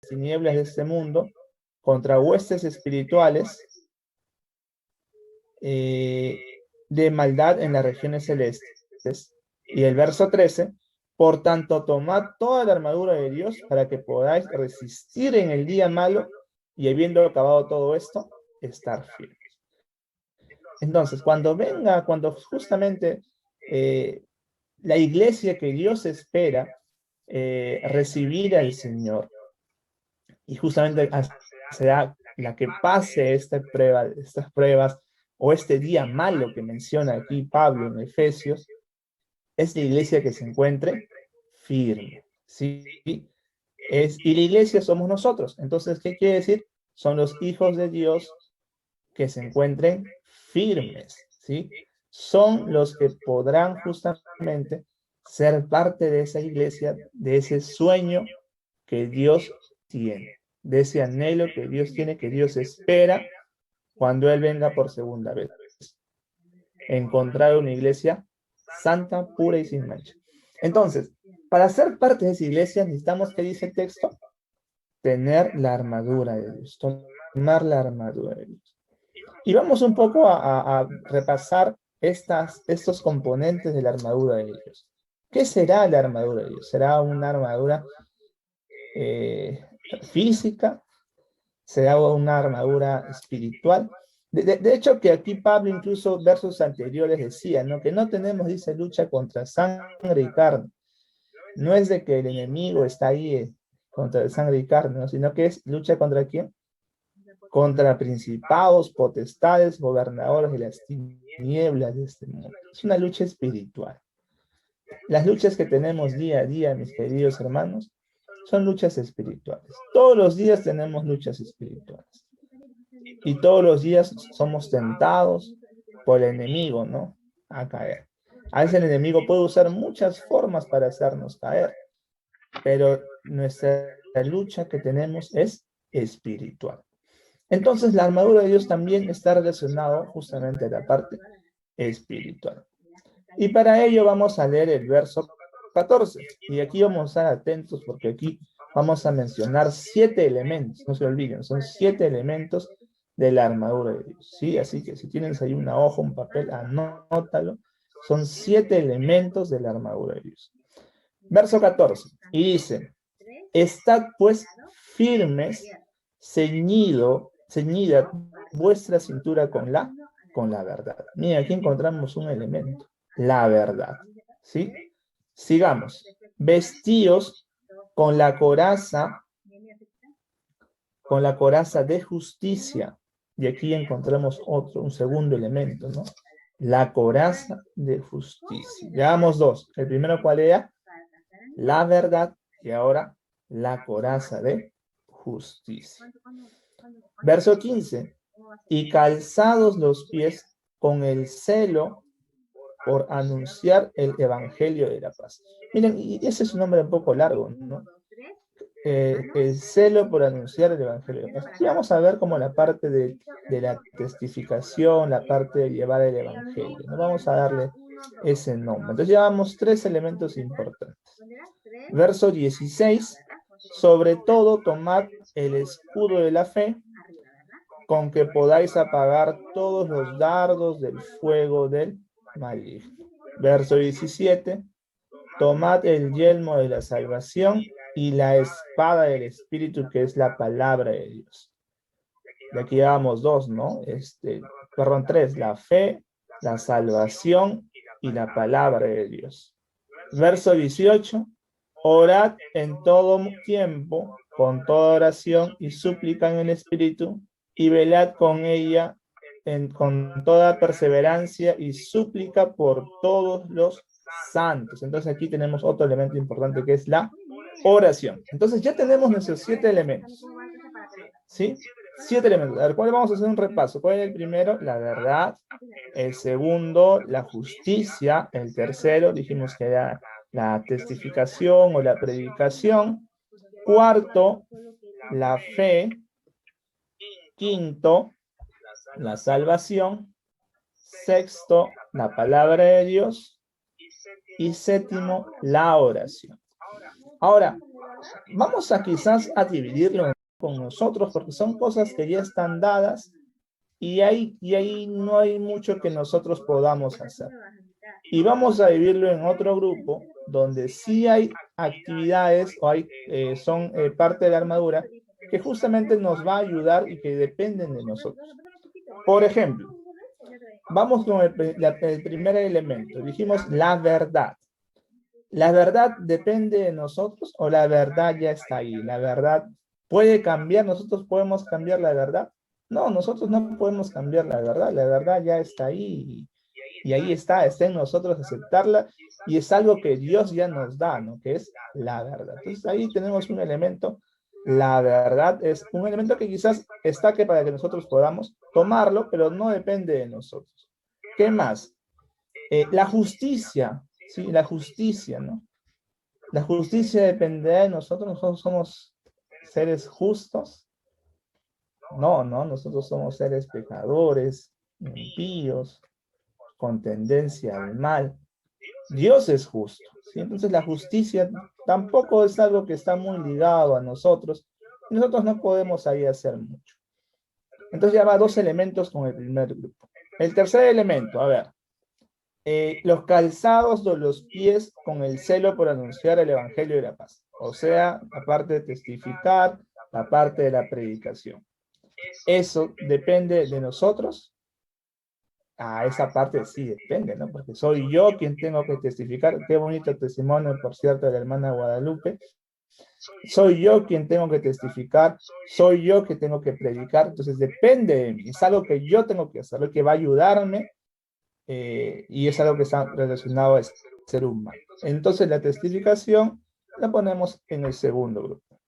tinieblas de este mundo, contra huestes espirituales de maldad en las regiones celestes. Y el verso 13, por tanto, tomad toda la armadura de Dios para que podáis resistir en el día malo y habiendo acabado todo esto, estar firmes. Entonces, cuando justamente la iglesia que Dios espera recibir al Señor, y justamente será la que pase estas pruebas, o este día malo que menciona aquí Pablo en Efesios, es la iglesia que se encuentre firme, ¿sí? Y la iglesia somos nosotros. Entonces, ¿qué quiere decir? Son los hijos de Dios que se encuentren firmes, ¿sí? Son los que podrán justamente ser parte de esa iglesia, de ese sueño que Dios tiene, de ese anhelo que Dios tiene, que Dios espera cuando Él venga por segunda vez. Encontrar una iglesia santa, pura y sin mancha. Entonces, para ser parte de esa iglesia necesitamos, ¿qué dice el texto? Tener la armadura de Dios, tomar la armadura de Dios. Y vamos un poco a repasar estos componentes de la armadura de Dios. ¿Qué será la armadura de Dios? ¿Será una armadura física? ¿Será una armadura espiritual? De hecho, que aquí Pablo, incluso versos anteriores, decía, ¿no? Que no tenemos, dice, lucha contra sangre y carne. No es de que el enemigo está ahí contra sangre y carne, ¿no? Sino que es lucha contra ¿quién? Contra principados, potestades, gobernadores de las tinieblas de este mundo. Es una lucha espiritual. Las luchas que tenemos día a día, mis queridos hermanos, son luchas espirituales. Todos los días tenemos luchas espirituales. Y todos los días somos tentados por el enemigo, ¿no? A caer. A veces el enemigo puede usar muchas formas para hacernos caer, pero nuestra lucha que tenemos es espiritual. Entonces la armadura de Dios también está relacionada justamente a la parte espiritual. Y para ello vamos a leer el verso 14. Y aquí vamos a estar atentos porque aquí vamos a mencionar 7 elementos. No se olviden, son 7 elementos de la armadura de Dios. ¿Sí? Así que si tienes ahí una hoja, un papel, anótalo. Son 7 elementos de la armadura de Dios. Verso 14. Y dice, estad pues firmes, ceñida vuestra cintura con la verdad. Mira, aquí encontramos un elemento, la verdad. ¿Sí? Sigamos. Vestíos con la coraza de justicia. Y aquí encontramos un segundo elemento, ¿no? La coraza de justicia. Llevamos 2. El primero, ¿cuál era? La verdad. Y ahora, la coraza de justicia. Verso 15. Y calzados los pies con el celo por anunciar el evangelio de la paz. Miren, y ese es un nombre un poco largo, ¿no? El celo por anunciar el evangelio de la paz. Y vamos a ver como la parte de la testificación, la parte de llevar el evangelio. No vamos a darle ese nombre. Entonces llevamos 3 elementos importantes. Verso 16. Sobre todo tomad el escudo de la fe, con que podáis apagar todos los dardos del fuego del maligno. Verso 17. Tomad el yelmo de la salvación y la espada del Espíritu, que es la palabra de Dios. De aquí llevamos 2, ¿no? 3, la fe, la salvación y la palabra de Dios. Verso 18. Orad en todo tiempo, con toda oración y súplica en el Espíritu, y velad con ella con toda perseverancia y súplica por todos los santos. Entonces aquí tenemos otro elemento importante que es la oración. Entonces ya tenemos nuestros 7 elementos. ¿Sí? 7 elementos. A ver, ¿cuál vamos a hacer un repaso? ¿Cuál es el primero? La verdad. El segundo, la justicia. El tercero, dijimos que era la testificación o la predicación. Cuarto, la fe. Quinto, la salvación. Sexto, la palabra de Dios. Y séptimo, la oración. Ahora, vamos a quizás a dividirlo con nosotros porque son cosas que ya están dadas y ahí no hay mucho que nosotros podamos hacer. Y vamos a dividirlo en otro grupo donde sí hay actividades o son parte de la armadura que justamente nos va a ayudar y que dependen de nosotros. Por ejemplo, vamos con el primer elemento. Dijimos la verdad. ¿La verdad depende de nosotros o la verdad ya está ahí? ¿La verdad puede cambiar? ¿Nosotros podemos cambiar la verdad? No, nosotros no podemos cambiar la verdad ya está ahí y ahí está en nosotros aceptarla y es algo que Dios ya nos da, ¿no? Que es la verdad. Entonces ahí tenemos un elemento, la verdad es un elemento que quizás está que para que nosotros podamos tomarlo, pero no depende de nosotros. ¿Qué más? La justicia, ¿sí? La justicia, ¿no? La justicia dependerá de nosotros. Nosotros somos seres justos. No, nosotros somos seres pecadores, impíos, con tendencia al mal. Dios es justo, ¿sí? Entonces la justicia tampoco es algo que está muy ligado a nosotros. Nosotros no podemos ahí hacer mucho. Entonces ya va dos elementos con el primer grupo. El tercer elemento, a ver, los calzados de los pies con el celo por anunciar el evangelio de la paz. O sea, la parte de testificar, la parte de la predicación. ¿Eso depende de nosotros? Esa parte sí depende, ¿no? Porque soy yo quien tengo que testificar. Qué bonito testimonio, por cierto, de la hermana Guadalupe. Soy yo quien tengo que testificar, soy yo que tengo que predicar. Entonces depende de mí. Es algo que yo tengo que hacer, lo que va a ayudarme y es algo que está relacionado al ser humano. Entonces la testificación la ponemos en el segundo grupo.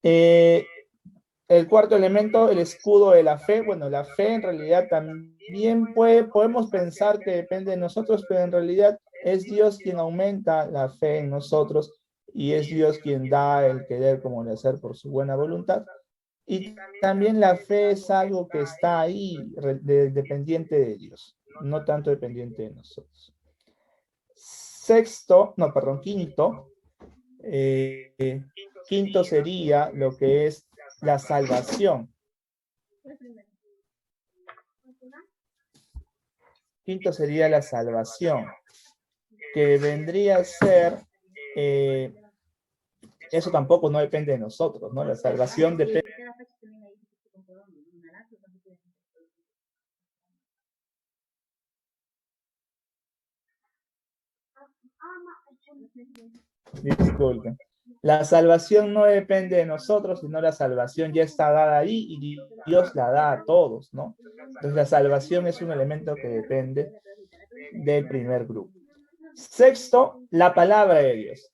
El cuarto elemento, el escudo de la fe. Bueno, la fe en realidad también podemos pensar que depende de nosotros, pero en realidad es Dios quien aumenta la fe en nosotros y es Dios quien da el querer como el hacer por su buena voluntad. Y también la fe es algo que está ahí, dependiente de Dios, no tanto dependiente de nosotros. Quinto, quinto sería lo que es la salvación. Quinto sería la salvación, que vendría a ser, eso tampoco no depende de nosotros, ¿no? La salvación depende. Disculpen. La salvación no depende de nosotros, sino la salvación ya está dada ahí y Dios la da a todos, ¿no? Entonces la salvación es un elemento que depende del primer grupo. Sexto, la palabra de Dios.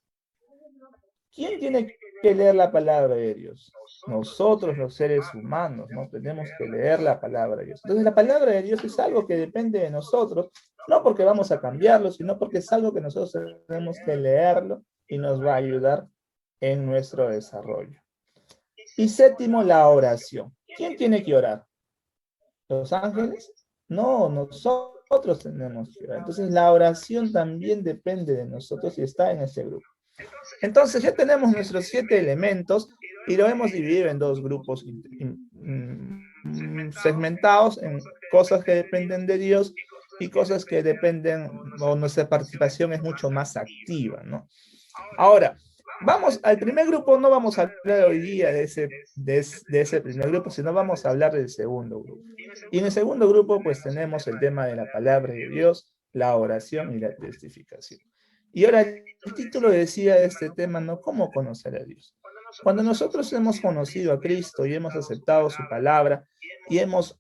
¿Quién tiene que leer la palabra de Dios? Nosotros los seres humanos, ¿no? Tenemos que leer la palabra de Dios. Entonces la palabra de Dios es algo que depende de nosotros, no porque vamos a cambiarlo, sino porque es algo que nosotros tenemos que leerlo y nos va a ayudar en nuestro desarrollo. Y séptimo, la oración. ¿Quién tiene que orar? ¿Los ángeles? No, nosotros tenemos que orar. Entonces la oración también depende de nosotros y está en ese grupo. Entonces ya tenemos nuestros 7 elementos y lo hemos dividido en dos grupos segmentados en cosas que dependen de Dios y cosas que dependen, o nuestra participación es mucho más activa, ¿no? Ahora, vamos al primer grupo, no vamos a hablar hoy día de ese primer grupo, sino vamos a hablar del segundo grupo. Y en el segundo grupo, pues tenemos el tema de la palabra de Dios, la oración y la testificación. Y ahora el título decía de este tema, ¿no? ¿Cómo conocer a Dios? Cuando nosotros hemos conocido a Cristo y hemos aceptado su palabra y hemos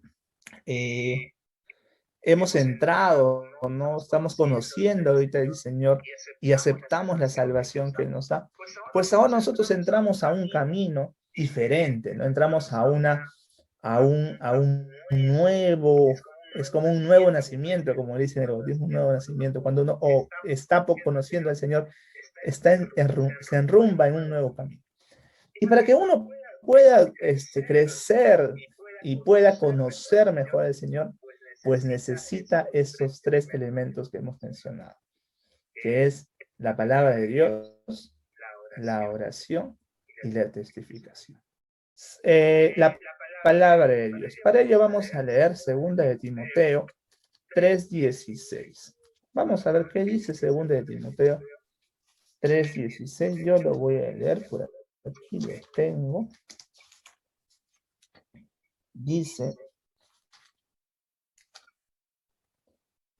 entrado, ¿no? Estamos conociendo ahorita al Señor y aceptamos la salvación que Él nos da, pues ahora nosotros entramos a un camino diferente, ¿no? Entramos a un nuevo, es como un nuevo nacimiento, como dicen el bautismo, un nuevo nacimiento. Cuando uno está conociendo al Señor, se enrumba en un nuevo camino. Y para que uno pueda crecer y pueda conocer mejor al Señor, pues necesita estos 3 elementos que hemos mencionado, que es la palabra de Dios, la oración y la testificación. La palabra de Dios. Para ello vamos a leer 2 de Timoteo 3:16. Vamos a ver qué dice 2 de Timoteo 3:16. Yo lo voy a leer por aquí, lo tengo. Dice: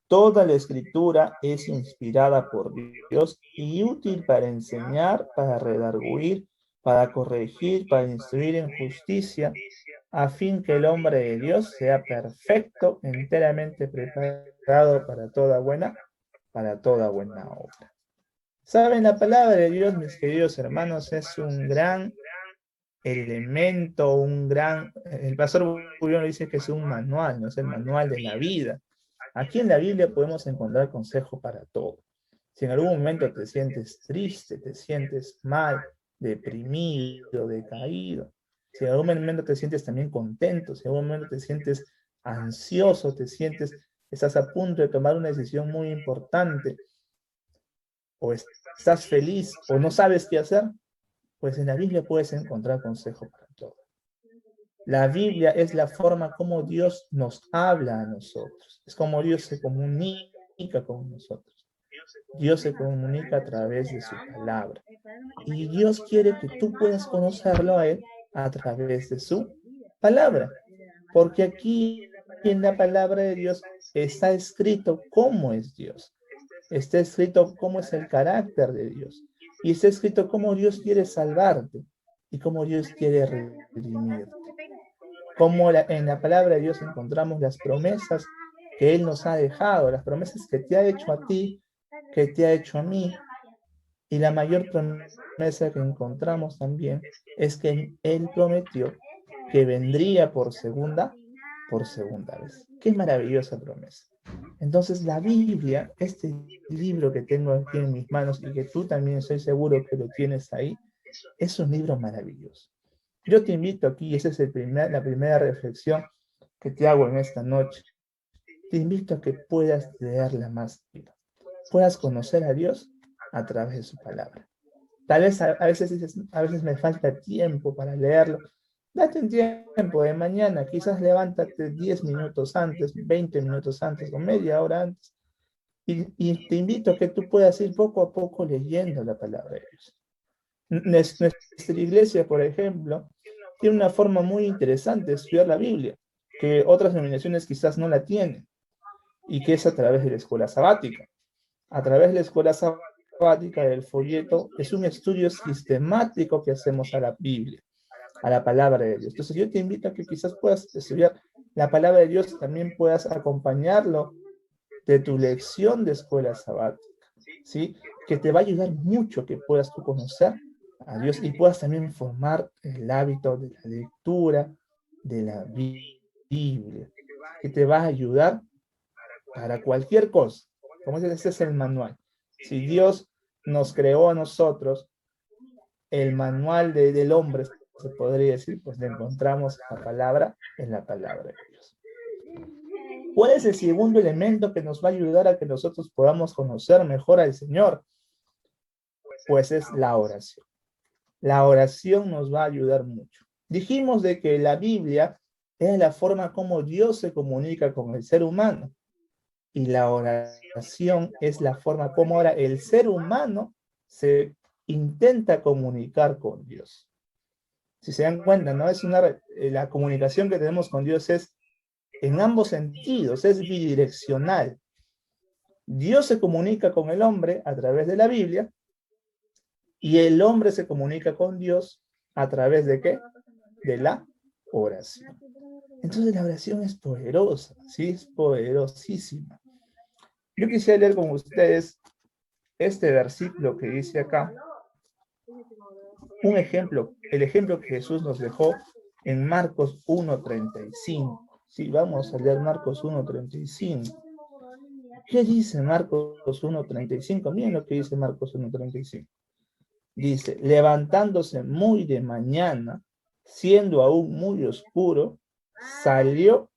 toda la escritura es inspirada por Dios y útil para enseñar, para redarguir, para corregir, para instruir en justicia, a fin que el hombre de Dios sea perfecto, enteramente preparado para toda buena obra. Saben, la palabra de Dios, mis queridos hermanos, es un gran elemento, el pastor Julio dice que es un manual, no es el manual de la vida. Aquí en la Biblia podemos encontrar consejo para todo. Si en algún momento te sientes triste, te sientes mal, deprimido, decaído, si en algún momento te sientes también contento, si en algún momento te sientes ansioso, estás a punto de tomar una decisión muy importante, o estás feliz, o no sabes qué hacer, pues en la Biblia puedes encontrar consejo para todo. La Biblia es la forma como Dios nos habla a nosotros. Es como Dios se comunica con nosotros. Dios se comunica a través de su palabra. Y Dios quiere que tú puedas conocerlo a Él a través de su palabra. Porque aquí en la palabra de Dios está escrito cómo es Dios. Está escrito cómo es el carácter de Dios. Y está escrito cómo Dios quiere salvarte y cómo Dios quiere redimirte. Como en la palabra de Dios encontramos las promesas que Él nos ha dejado, las promesas que te ha hecho a ti, que te ha hecho a mí. Y la mayor promesa que encontramos también es que Él prometió que vendría por segunda vez. Qué maravillosa promesa. Entonces la Biblia, este libro que tengo aquí en mis manos y que tú también estoy seguro que lo tienes ahí, es un libro maravilloso. Yo te invito aquí, y esa es la primera reflexión que te hago en esta noche. Te invito a que puedas leerla más, puedas conocer a Dios a través de su palabra. Tal vez a veces dices, a veces me falta tiempo para leerlo. Date un tiempo de mañana, quizás levántate 10 minutos antes, 20 minutos antes o media hora antes. Y te invito a que tú puedas ir poco a poco leyendo la palabra de Dios. Nuestra iglesia, por ejemplo, tiene una forma muy interesante de estudiar la Biblia, que otras denominaciones quizás no la tienen, y que es a través de la escuela sabática. A través de la escuela sabática del folleto, es un estudio sistemático que hacemos a la Biblia, a la palabra de Dios. Entonces yo te invito a que quizás puedas estudiar la palabra de Dios, también puedas acompañarlo de tu lección de escuela sabática, ¿sí? Que te va a ayudar mucho que puedas tú conocer a Dios y puedas también formar el hábito de la lectura de la Biblia, que te va a ayudar para cualquier cosa. Como dices, ese es el manual. Si Dios nos creó a nosotros, el manual del hombre, se podría decir, pues le encontramos la palabra en la palabra de Dios. ¿Cuál es el segundo elemento que nos va a ayudar a que nosotros podamos conocer mejor al Señor? Pues es la oración. La oración nos va a ayudar mucho. Dijimos de que la Biblia es la forma como Dios se comunica con el ser humano. Y la oración es la forma como ahora el ser humano se intenta comunicar con Dios. Si se dan cuenta, ¿no? La comunicación que tenemos con Dios es en ambos sentidos, es bidireccional. Dios se comunica con el hombre a través de la Biblia y el hombre se comunica con Dios a través de ¿qué? De la oración. Entonces la oración es poderosa, sí, es poderosísima. Yo quisiera leer con ustedes este versículo que dice acá, un ejemplo, el ejemplo que Jesús nos dejó en Marcos 1:35. Sí, vamos a leer Marcos 1:35. ¿Qué dice Marcos 1:35? Miren lo que dice Marcos 1:35. Dice, levantándose muy de mañana, siendo aún muy oscuro, salió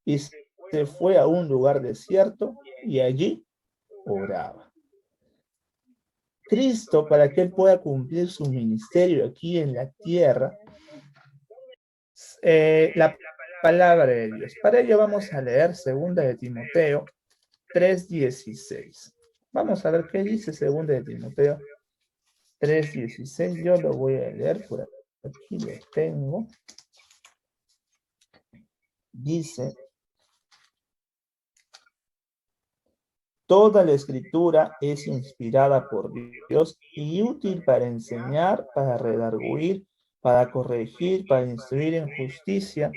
y se fue a un lugar desierto y allí oraba. Cristo, para que Él pueda cumplir su ministerio aquí en la tierra, la palabra de Dios. Para ello vamos a leer 2 de Timoteo 3:16. Vamos a ver qué dice 2 de Timoteo 3:16. Yo lo voy a leer por aquí, lo tengo. Dice: toda la escritura es inspirada por Dios y útil para enseñar, para redarguir, para corregir, para instruir en justicia,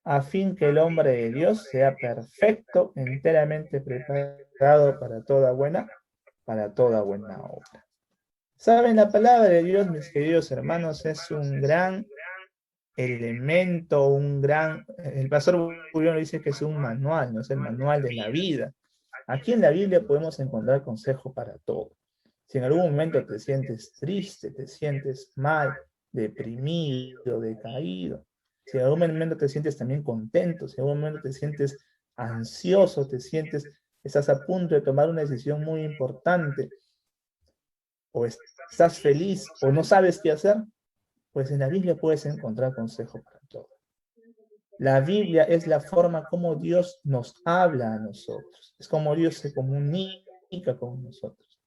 a fin que el hombre de Dios sea perfecto, enteramente preparado para toda buena obra. Saben, la palabra de Dios, mis queridos hermanos, es un gran elemento, el pastor Burión dice que es un manual, no es el manual de la vida. Aquí en la Biblia podemos encontrar consejo para todo. Si en algún momento te sientes triste, te sientes mal, deprimido, decaído, si en algún momento te sientes también contento, si en algún momento te sientes ansioso, estás a punto de tomar una decisión muy importante, o estás feliz, o no sabes qué hacer, pues en la Biblia puedes encontrar consejo para todo. La Biblia es la forma como Dios nos habla a nosotros. Es como Dios se comunica con nosotros.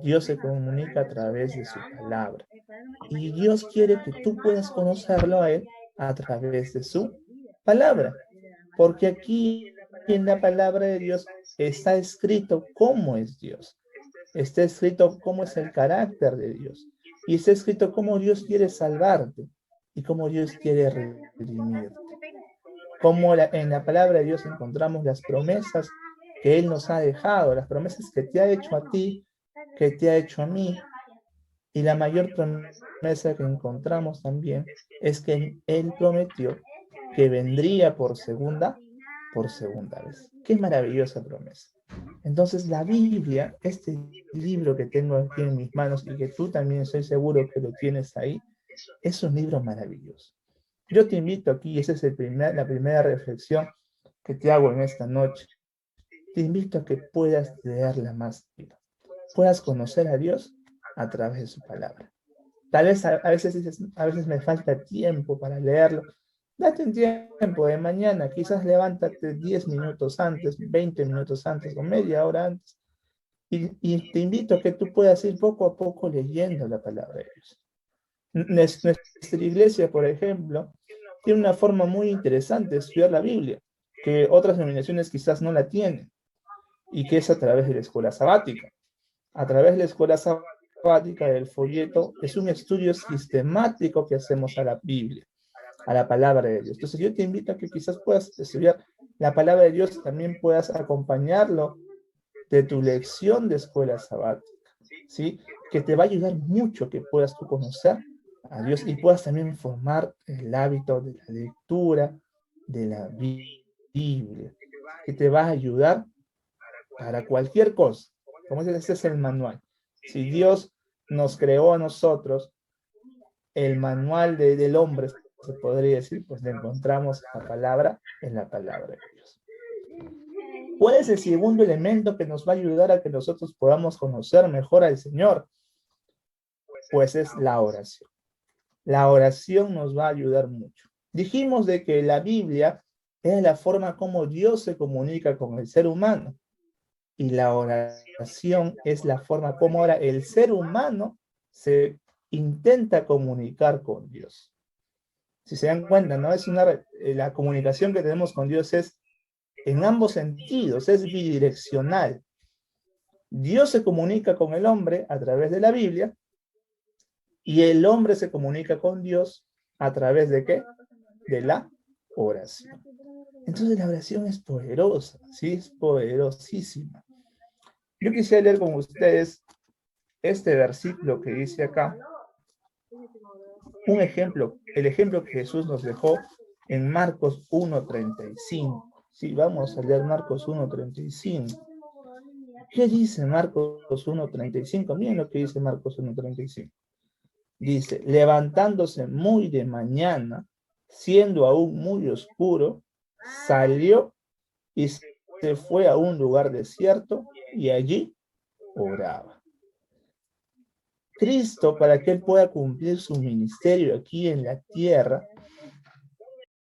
Dios se comunica a través de su palabra. Y Dios quiere que tú puedas conocerlo a Él a través de su palabra. Porque aquí en la palabra de Dios está escrito cómo es Dios. Está escrito cómo es el carácter de Dios. Y está escrito cómo Dios quiere salvarte y cómo Dios quiere redimirte. Como en la palabra de Dios encontramos las promesas que Él nos ha dejado, las promesas que te ha hecho a ti, que te ha hecho a mí. Y la mayor promesa que encontramos también es que Él prometió que vendría por segunda vez. Qué maravillosa promesa. Entonces la Biblia, este libro que tengo aquí en mis manos y que tú también estoy seguro que lo tienes ahí, es un libro maravilloso. Yo te invito aquí, esa es la primera reflexión que te hago en esta noche. Te invito a que puedas leerla más, puedas conocer a Dios a través de su palabra. Tal vez a veces dices, a veces me falta tiempo para leerlo. Date un tiempo de mañana, quizás levántate 10 minutos antes, 20 minutos antes o media hora antes. Y te invito a que tú puedas ir poco a poco leyendo la palabra de Dios. Nuestra iglesia, por ejemplo, tiene una forma muy interesante de estudiar la Biblia, que otras denominaciones quizás no la tienen, y que es a través de la escuela sabática. A través de la escuela sabática del folleto, es un estudio sistemático que hacemos a la Biblia, a la palabra de Dios. Entonces yo te invito a que quizás puedas estudiar la palabra de Dios, también puedas acompañarlo de tu lección de escuela sabática, ¿sí? Que te va a ayudar mucho que puedas tú conocer a Dios y puedas también formar el hábito de la lectura de la Biblia, que te va a ayudar para cualquier cosa. Como dices, este es el manual. Si Dios nos creó a nosotros, el manual del hombre, se podría decir, pues le encontramos la palabra en la palabra de Dios. ¿Cuál es el segundo elemento que nos va a ayudar a que nosotros podamos conocer mejor al Señor? Pues es la oración. La oración nos va a ayudar mucho. Dijimos de que la Biblia es la forma como Dios se comunica con el ser humano. Y la oración es la forma como ahora el ser humano se intenta comunicar con Dios. Si se dan cuenta, ¿no? La comunicación que tenemos con Dios es en ambos sentidos, es bidireccional. Dios se comunica con el hombre a través de la Biblia y el hombre se comunica con Dios a través de ¿qué? De la oración. Entonces la oración es poderosa, ¿sí? Es poderosísima. Yo quisiera leer con ustedes este versículo que dice acá, el ejemplo que Jesús nos dejó en Marcos 1:35. Sí, vamos a leer Marcos 1:35. ¿Qué dice Marcos 1:35? Miren lo que dice Marcos 1:35. Dice, levantándose muy de mañana, siendo aún muy oscuro, salió y se fue a un lugar desierto y allí oraba. Cristo, para que Él pueda cumplir su ministerio aquí en la tierra,